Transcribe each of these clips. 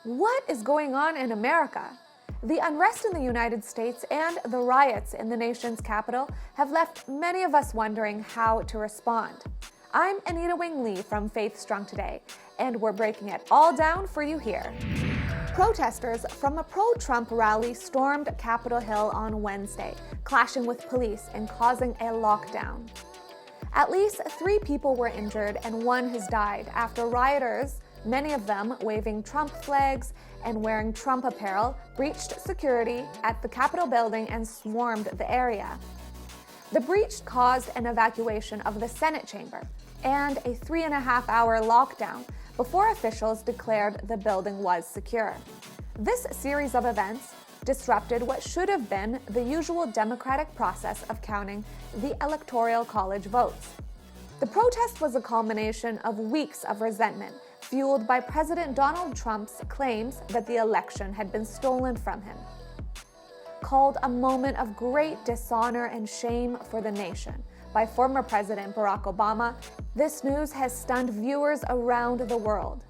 What is going on in America? The unrest in the United States and the riots in the nation's capital have left many of us wondering how to respond. I'm Anita Wing Lee from Faith Strong Today, and we're breaking it all down for you here. Protesters from a pro-Trump rally stormed Capitol Hill on Wednesday, clashing with police and causing a lockdown. At least 3 people were injured and 1 has died after rioters, many of them waving Trump flags and wearing Trump apparel, breached security at the Capitol building and swarmed the area. The breach caused an evacuation of the Senate chamber and a 3.5-hour lockdown before officials declared the building was secure. This series of events disrupted what should have been the usual democratic process of counting the Electoral College votes. The protest was a culmination of weeks of resentment, fueled by President Donald Trump's claims that the election had been stolen from him. Called a moment of great dishonor and shame for the nation by former President Barack Obama, this news has stunned viewers around the world,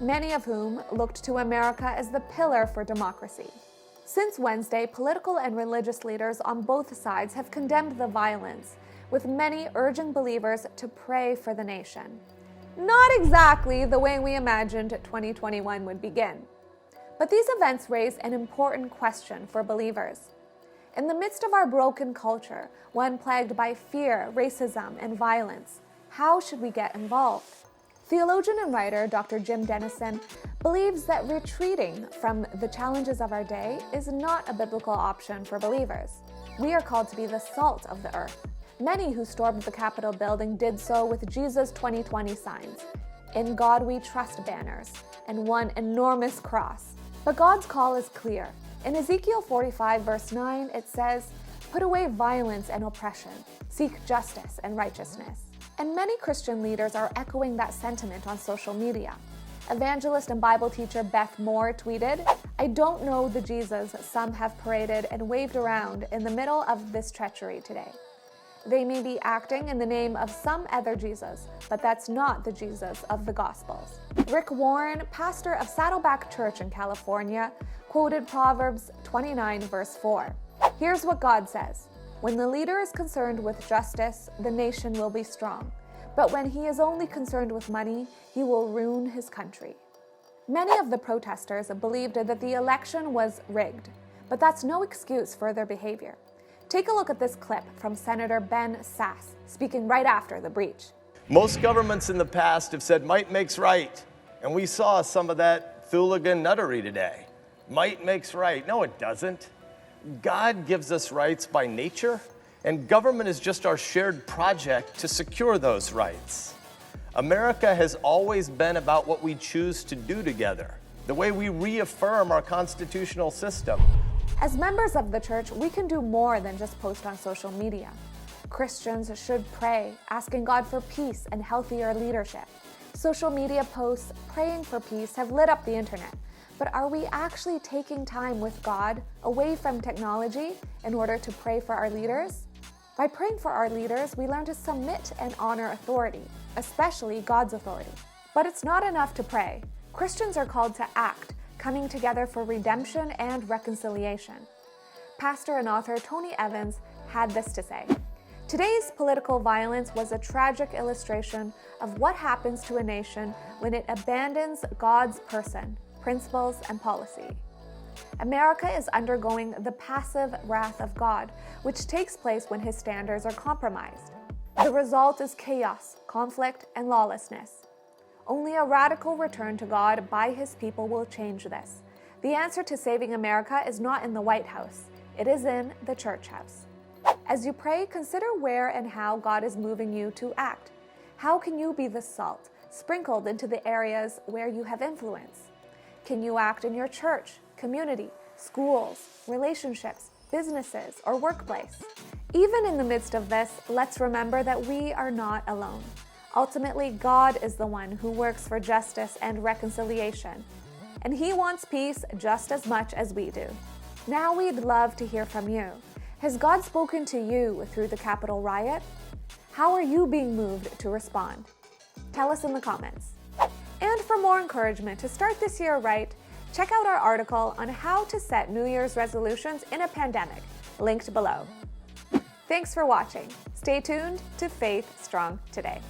many of whom looked to America as the pillar for democracy. Since Wednesday, political and religious leaders on both sides have condemned the violence, with many urging believers to pray for the nation. Not exactly the way we imagined 2021 would begin. But these events raise an important question for believers. In the midst of our broken culture, one plagued by fear, racism, and violence, how should we get involved? Theologian and writer Dr. Jim Denison believes that retreating from the challenges of our day is not a biblical option for believers. We are called to be the salt of the earth. Many who stormed the Capitol building did so with Jesus 2020 signs, "In God We Trust" banners, and one enormous cross. But God's call is clear. In Ezekiel 45 verse 9, it says, "Put away violence and oppression, seek justice and righteousness." And many Christian leaders are echoing that sentiment on social media. Evangelist and Bible teacher Beth Moore tweeted, "I don't know the Jesus some have paraded and waved around in the middle of this treachery today. They may be acting in the name of some other Jesus, but that's not the Jesus of the Gospels." Rick Warren, pastor of Saddleback Church in California, quoted Proverbs 29 verse 4. Here's what God says, "When the leader is concerned with justice, the nation will be strong. But when he is only concerned with money, he will ruin his country." Many of the protesters believed that the election was rigged, but that's no excuse for their behavior. Take a look at this clip from Senator Ben Sasse, speaking right after the breach. Most governments in the past have said might makes right, and we saw some of that hooligan nuttery today. Might makes right. No, it doesn't. God gives us rights by nature, and government is just our shared project to secure those rights. America has always been about what we choose to do together, the way we reaffirm our constitutional system. As members of the church, we can do more than just post on social media. Christians should pray, asking God for peace and healthier leadership. Social media posts praying for peace have lit up the internet, but are we actually taking time with God away from technology in order to pray for our leaders? By praying for our leaders, we learn to submit and honor authority, especially God's authority. But it's not enough to pray. Christians are called to act, coming together for redemption and reconciliation. Pastor and author Tony Evans had this to say, "Today's political violence was a tragic illustration of what happens to a nation when it abandons God's person, principles, and policy. America is undergoing the passive wrath of God, which takes place when his standards are compromised. The result is chaos, conflict, and lawlessness. Only a radical return to God by his people will change this. The answer to saving America is not in the White House. It is in the church house." As you pray, consider where and how God is moving you to act. How can you be the salt sprinkled into the areas where you have influence? Can you act in your church, community, schools, relationships, businesses, or workplace? Even in the midst of this, let's remember that we are not alone. Ultimately, God is the one who works for justice and reconciliation, and he wants peace just as much as we do. Now we'd love to hear from you. Has God spoken to you through the Capitol riot? How are you being moved to respond? Tell us in the comments. And for more encouragement to start this year right, Check out our article on how to set New Year's resolutions in a pandemic, linked below. Thanks for watching. Stay tuned to Faith Strong Today.